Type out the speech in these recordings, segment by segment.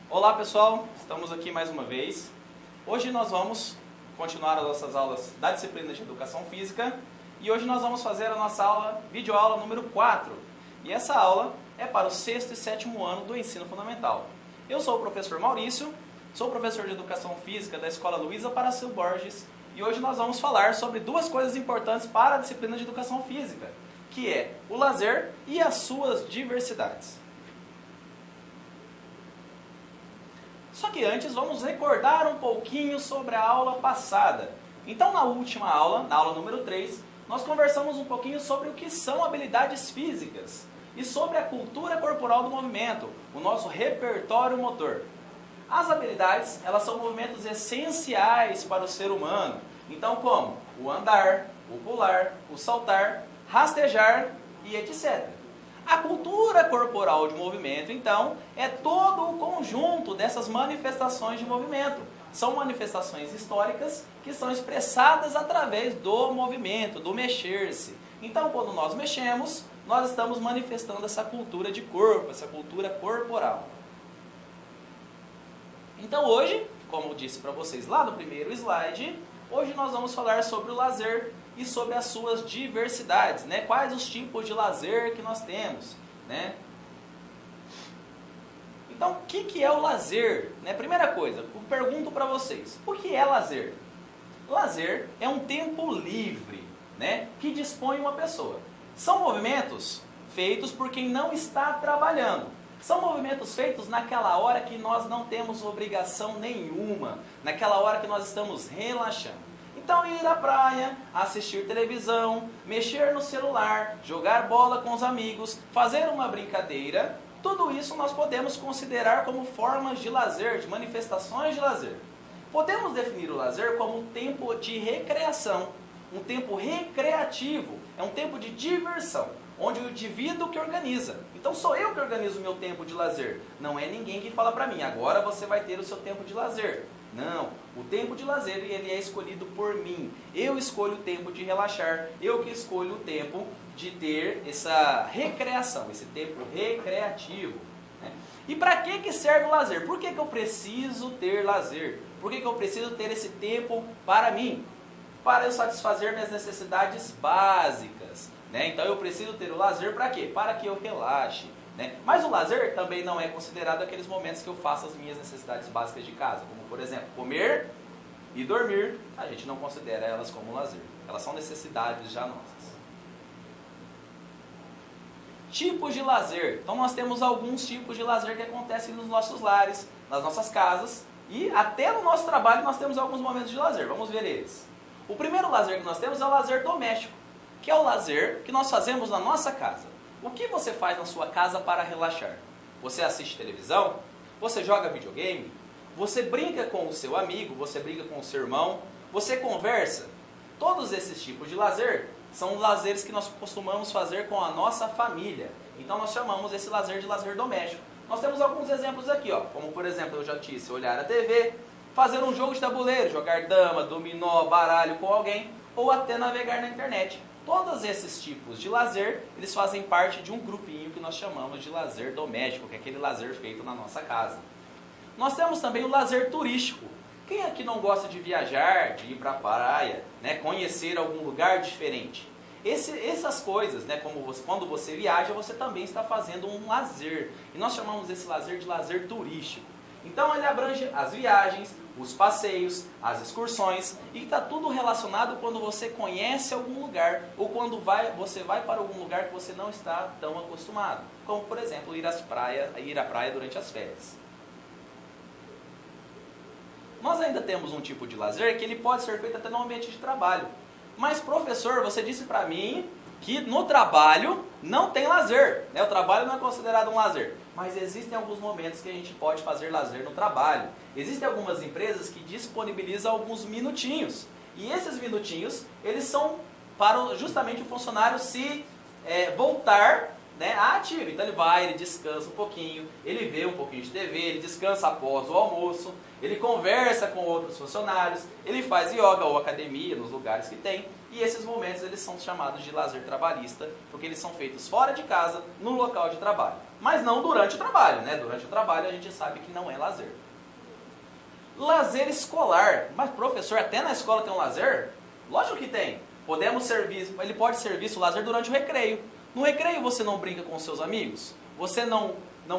Olá pessoal, estamos aqui mais uma vez. Hoje nós vamos continuar as nossas aulas da disciplina de Educação Física e hoje nós vamos fazer a nossa aula, videoaula número 4. E essa aula é para o 6º e 7º ano do ensino fundamental. Eu sou o professor Maurício, sou professor de Educação Física da Escola Luísa Parasil Borges e hoje nós vamos falar sobre duas coisas importantes para a disciplina de Educação Física, que é o lazer e as suas diversidades. Só que antes vamos recordar um pouquinho sobre a aula passada. Então na última aula, na aula número 3, nós conversamos um pouquinho sobre o que são habilidades físicas e sobre a cultura corporal do movimento, o nosso repertório motor. As habilidades, elas são movimentos essenciais para o ser humano. Então como o andar, o pular, o saltar, rastejar e etc. A cultura corporal de movimento, então, é todo o conjunto dessas manifestações de movimento. São manifestações históricas que são expressadas através do movimento, do mexer-se. Então, quando nós mexemos, nós estamos manifestando essa cultura de corpo, essa cultura corporal. Então, hoje, como eu disse para vocês lá no primeiro slide, hoje nós vamos falar sobre o lazer e sobre as suas diversidades, né? Quais os tipos de lazer que nós temos, né? Então, o que é o lazer? Né? Primeira coisa, eu pergunto para vocês, o que é lazer? Lazer é um tempo livre, né? Que dispõe uma pessoa. São movimentos feitos por quem não está trabalhando. São movimentos feitos naquela hora que nós não temos obrigação nenhuma, naquela hora que nós estamos relaxando. Então ir à praia, assistir televisão, mexer no celular, jogar bola com os amigos, fazer uma brincadeira, tudo isso nós podemos considerar como formas de lazer, de manifestações de lazer. Podemos definir o lazer como um tempo de recreação, um tempo recreativo, é um tempo de diversão, onde o indivíduo que organiza. Então sou eu que organizo o meu tempo de lazer, não é ninguém que fala para mim, agora você vai ter o seu tempo de lazer. Não, o tempo de lazer ele é escolhido por mim. Eu escolho o tempo de relaxar, eu que escolho o tempo de ter essa recreação, esse tempo recreativo. Né? E para que serve o lazer? Por que eu preciso ter lazer? Por que eu preciso ter esse tempo para mim? Para eu satisfazer minhas necessidades básicas. Né? Então eu preciso ter o lazer para quê? Para que eu relaxe. Né? Mas o lazer também não é considerado aqueles momentos que eu faço as minhas necessidades básicas de casa, como por exemplo, comer e dormir, a gente não considera elas como lazer. Elas são necessidades já nossas. Tipos de lazer. Então nós temos alguns tipos de lazer que acontecem nos nossos lares, nas nossas casas e até no nosso trabalho nós temos alguns momentos de lazer. Vamos ver eles. O primeiro lazer que nós temos é o lazer doméstico, que é o lazer que nós fazemos na nossa casa. O que você faz na sua casa para relaxar? Você assiste televisão? Você joga videogame? Você brinca com o seu amigo? Você brinca com o seu irmão? Você conversa? Todos esses tipos de lazer são lazeres que nós costumamos fazer com a nossa família. Então nós chamamos esse lazer de lazer doméstico. Nós temos alguns exemplos aqui, ó, como por exemplo, eu já disse, olhar a TV, fazer um jogo de tabuleiro, jogar dama, dominó, baralho com alguém, ou até navegar na internet. Todos esses tipos de lazer, eles fazem parte de um grupinho que nós chamamos de lazer doméstico, que é aquele lazer feito na nossa casa. Nós temos também o lazer turístico. Quem aqui não gosta de viajar, de ir para a praia, né, conhecer algum lugar diferente? Essas coisas, né, quando você viaja, você também está fazendo um lazer. E nós chamamos esse lazer de lazer turístico. Então ele abrange as viagens, os passeios, as excursões e está tudo relacionado quando você conhece algum lugar ou quando você vai para algum lugar que você não está tão acostumado. Como, por exemplo, ir à praia durante as férias. Nós ainda temos um tipo de lazer que ele pode ser feito até no ambiente de trabalho. Mas, professor, você disse para mim que no trabalho não tem lazer, né? O trabalho não é considerado um lazer. Mas existem alguns momentos que a gente pode fazer lazer no trabalho. Existem algumas empresas que disponibilizam alguns minutinhos. E esses minutinhos, eles são para justamente o funcionário se voltar né, ativo. Então ele vai, ele descansa um pouquinho, ele vê um pouquinho de TV, ele descansa após o almoço, ele conversa com outros funcionários, ele faz yoga ou academia nos lugares que tem. E esses momentos eles são chamados de lazer trabalhista, porque eles são feitos fora de casa, no local de trabalho. Mas não durante o trabalho, né? Durante o trabalho a gente sabe que não é lazer. Lazer escolar. Mas professor, até na escola tem um lazer? Lógico que tem. Ele pode ser visto o lazer durante o recreio. No recreio você não brinca com os seus amigos? Você não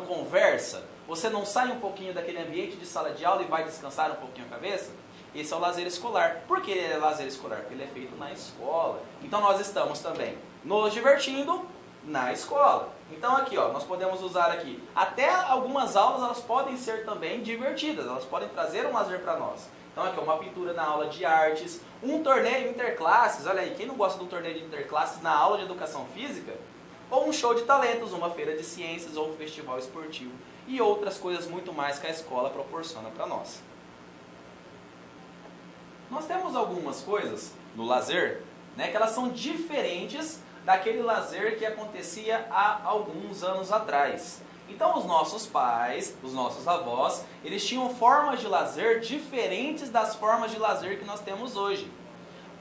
conversa? Você não sai um pouquinho daquele ambiente de sala de aula e vai descansar um pouquinho a cabeça? Esse é o lazer escolar. Por que ele é lazer escolar? Porque ele é feito na escola. Então nós estamos também nos divertindo na escola. Então aqui, ó, nós podemos usar aqui. Até algumas aulas elas podem ser também divertidas. Elas podem trazer um lazer para nós. Então aqui, ó, uma pintura na aula de artes, um torneio interclasses. Olha aí, quem não gosta de um torneio de interclasses na aula de educação física? Ou um show de talentos, uma feira de ciências ou um festival esportivo. E outras coisas muito mais que a escola proporciona para nós. Nós temos algumas coisas no lazer, né, que elas são diferentes daquele lazer que acontecia há alguns anos atrás. Então os nossos pais, os nossos avós, eles tinham formas de lazer diferentes das formas de lazer que nós temos hoje.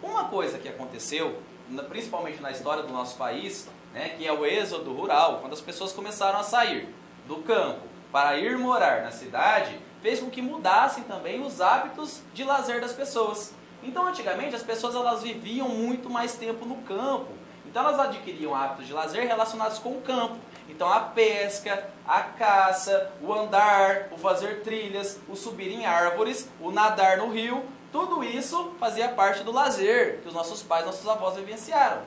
Uma coisa que aconteceu, principalmente na história do nosso país, né, que é o êxodo rural, quando as pessoas começaram a sair do campo para ir morar na cidade, fez com que mudassem também os hábitos de lazer das pessoas. Então, antigamente, as pessoas elas viviam muito mais tempo no campo. Então, elas adquiriam hábitos de lazer relacionados com o campo. Então, a pesca, a caça, o andar, o fazer trilhas, o subir em árvores, o nadar no rio, tudo isso fazia parte do lazer que os nossos pais, nossos avós vivenciaram.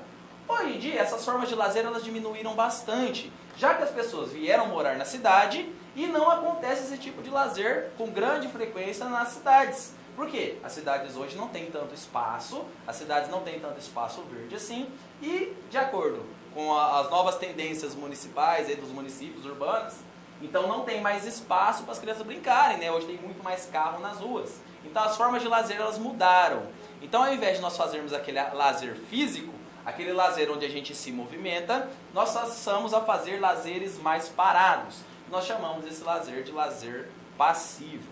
Hoje em dia, essas formas de lazer elas diminuíram bastante, já que as pessoas vieram morar na cidade e não acontece esse tipo de lazer com grande frequência nas cidades. Por quê? As cidades hoje não têm tanto espaço, as cidades não têm tanto espaço verde assim, e de acordo com as novas tendências municipais, dos municípios urbanos, então não tem mais espaço para as crianças brincarem, né? Hoje tem muito mais carro nas ruas. Então as formas de lazer elas mudaram. Então ao invés de nós fazermos aquele lazer físico, aquele lazer onde a gente se movimenta, nós passamos a fazer lazeres mais parados. Nós chamamos esse lazer de lazer passivo.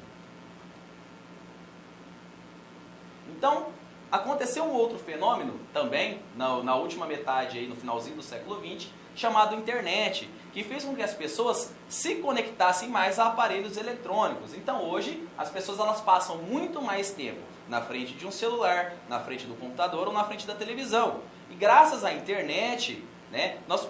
Então, aconteceu um outro fenômeno também, na última metade, aí, no finalzinho do século XX, chamado internet, que fez com que as pessoas se conectassem mais a aparelhos eletrônicos. Então hoje, as pessoas elas passam muito mais tempo na frente de um celular, na frente do computador ou na frente da televisão. E graças à internet, né, nós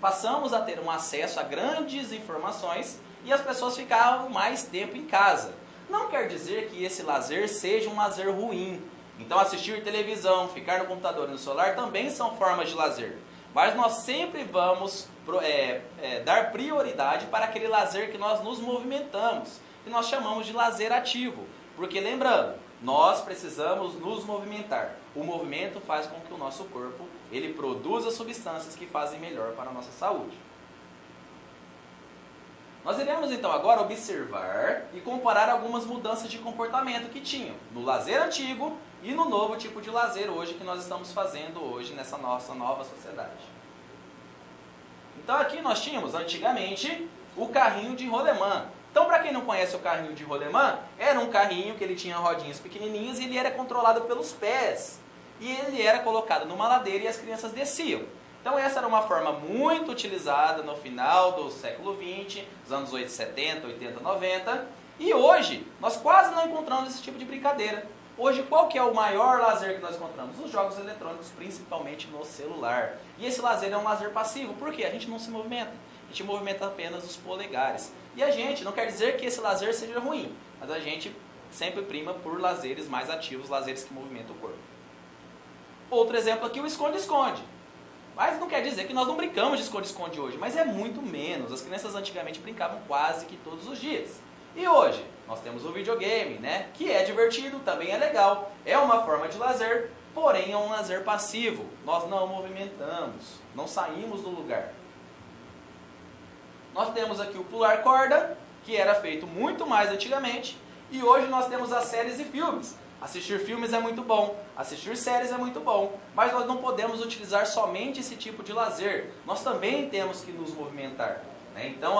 passamos a ter um acesso a grandes informações e as pessoas ficavam mais tempo em casa. Não quer dizer que esse lazer seja um lazer ruim. Então assistir televisão, ficar no computador e no celular também são formas de lazer. Mas nós sempre vamos dar prioridade para aquele lazer que nós nos movimentamos, que nós chamamos de lazer ativo. Porque lembrando, nós precisamos nos movimentar. O movimento faz com que o nosso corpo ele produza substâncias que fazem melhor para a nossa saúde. Nós iremos então agora observar e comparar algumas mudanças de comportamento que tinham no lazer antigo e no novo tipo de lazer hoje que nós estamos fazendo hoje nessa nossa nova sociedade. Então aqui nós tínhamos antigamente o carrinho de rolemã. Então para quem não conhece o carrinho de rolemã, era um carrinho que ele tinha rodinhas pequenininhas e ele era controlado pelos pés. E ele era colocado numa ladeira e as crianças desciam. Então essa era uma forma muito utilizada no final do século XX, dos anos 70, 80, 90. E hoje, nós quase não encontramos esse tipo de brincadeira. Hoje, qual que é o maior lazer que nós encontramos? Os jogos eletrônicos, principalmente no celular. E esse lazer é um lazer passivo. Por quê? A gente não se movimenta. A gente movimenta apenas os polegares. E a gente, não quer dizer que esse lazer seja ruim, mas a gente sempre prima por lazeres mais ativos, lazeres que movimentam o corpo. Outro exemplo aqui, o esconde-esconde. Mas não quer dizer que nós não brincamos de esconde-esconde hoje, mas é muito menos. As crianças antigamente brincavam quase que todos os dias. E hoje, nós temos o videogame, né? Que é divertido, também é legal. É uma forma de lazer, porém é um lazer passivo. Nós não movimentamos, não saímos do lugar. Nós temos aqui o pular corda, que era feito muito mais antigamente. E hoje nós temos as séries e filmes. Assistir filmes é muito bom, assistir séries é muito bom, mas nós não podemos utilizar somente esse tipo de lazer. Nós também temos que nos movimentar, né? Então,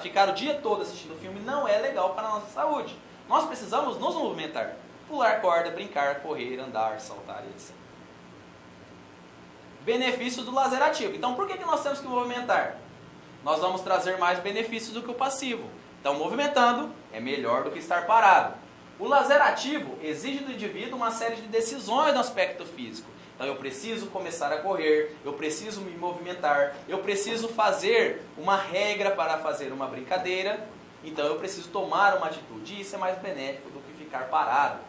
ficar o dia todo assistindo filme não é legal para a nossa saúde. Nós precisamos nos movimentar. Pular corda, brincar, correr, andar, saltar, etc. Benefícios do lazer ativo. Então, por que nós temos que movimentar? Nós vamos trazer mais benefícios do que o passivo. Então, movimentando é melhor do que estar parado. O lazer ativo exige do indivíduo uma série de decisões no aspecto físico. Então, eu preciso começar a correr, eu preciso me movimentar, eu preciso fazer uma regra para fazer uma brincadeira. Então, eu preciso tomar uma atitude. E isso é mais benéfico do que ficar parado.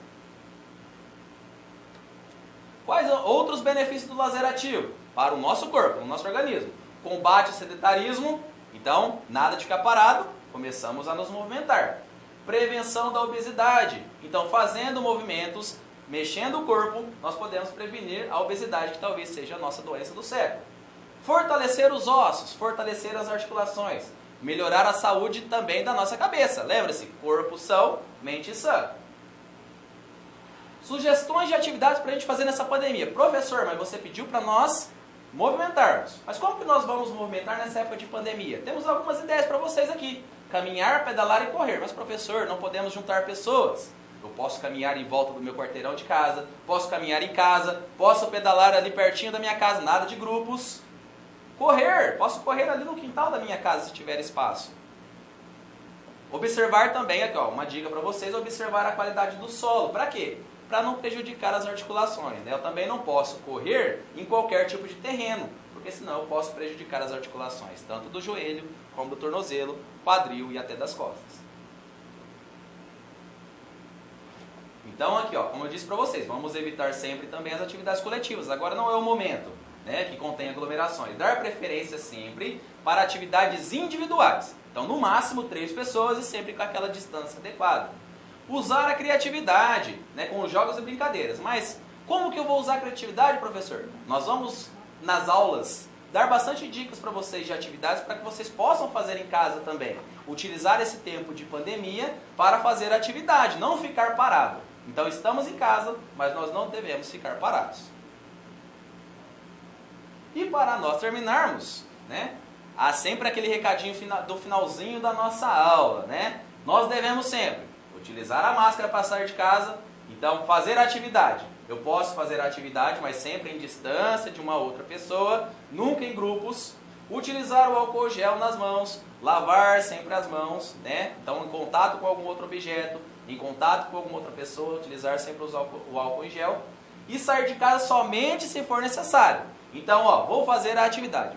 Quais outros benefícios do lazer ativo? Para o nosso corpo, no nosso organismo. Combate ao sedentarismo. Então, nada de ficar parado, começamos a nos movimentar. Prevenção da obesidade. Então, fazendo movimentos, mexendo o corpo, nós podemos prevenir a obesidade, que talvez seja a nossa doença do século. Fortalecer os ossos, fortalecer as articulações. Melhorar a saúde também da nossa cabeça. Lembra-se, corpo são, mente sã. Sugestões de atividades para a gente fazer nessa pandemia. Professor, mas você pediu para nós movimentarmos. Mas como que nós vamos movimentar nessa época de pandemia? Temos algumas ideias para vocês aqui. Caminhar, pedalar e correr. Mas professor, não podemos juntar pessoas. Eu posso caminhar em volta do meu quarteirão de casa, posso caminhar em casa, posso pedalar ali pertinho da minha casa, nada de grupos. Correr, posso correr ali no quintal da minha casa se tiver espaço. Observar também, aqui ó, uma dica para vocês, observar a qualidade do solo. Para quê? Para não prejudicar as articulações, né? Eu também não posso correr em qualquer tipo de terreno, porque senão eu posso prejudicar as articulações, tanto do joelho, como do tornozelo, quadril e até das costas. Então aqui, ó, como eu disse para vocês, vamos evitar sempre também as atividades coletivas. Agora não é o momento, né, que contém aglomerações. Dar preferência sempre para atividades individuais. Então no máximo 3 pessoas e sempre com aquela distância adequada. Usar a criatividade, né, com os jogos e brincadeiras. Mas como que eu vou usar a criatividade, professor? Nós vamos, nas aulas, dar bastante dicas para vocês de atividades para que vocês possam fazer em casa também. Utilizar esse tempo de pandemia para fazer atividade, não ficar parado. Então estamos em casa, mas nós não devemos ficar parados. E para nós terminarmos, né, há sempre aquele recadinho do finalzinho da nossa aula, né? Nós devemos sempre utilizar a máscara para sair de casa, então fazer atividade. Eu posso fazer atividade, mas sempre em distância de uma outra pessoa, nunca em grupos. Utilizar o álcool gel nas mãos, lavar sempre as mãos, né? Então em contato com algum outro objeto, em contato com alguma outra pessoa, utilizar sempre o álcool em gel. E sair de casa somente se for necessário. Então, ó, vou fazer a atividade,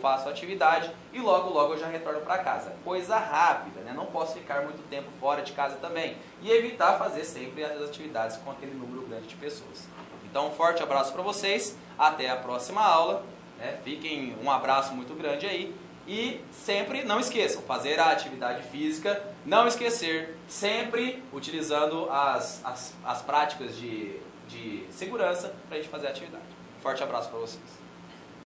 faço a atividade e logo logo eu já retorno para casa. Coisa rápida, né? Não posso ficar muito tempo fora de casa também. E evitar fazer sempre as atividades com aquele número grande de pessoas. Então, um forte abraço para vocês, até a próxima aula, né? Fiquem um abraço muito grande aí. E sempre, não esqueçam, fazer a atividade física, não esquecer, sempre utilizando as práticas de segurança para a gente fazer a atividade. Forte abraço para vocês.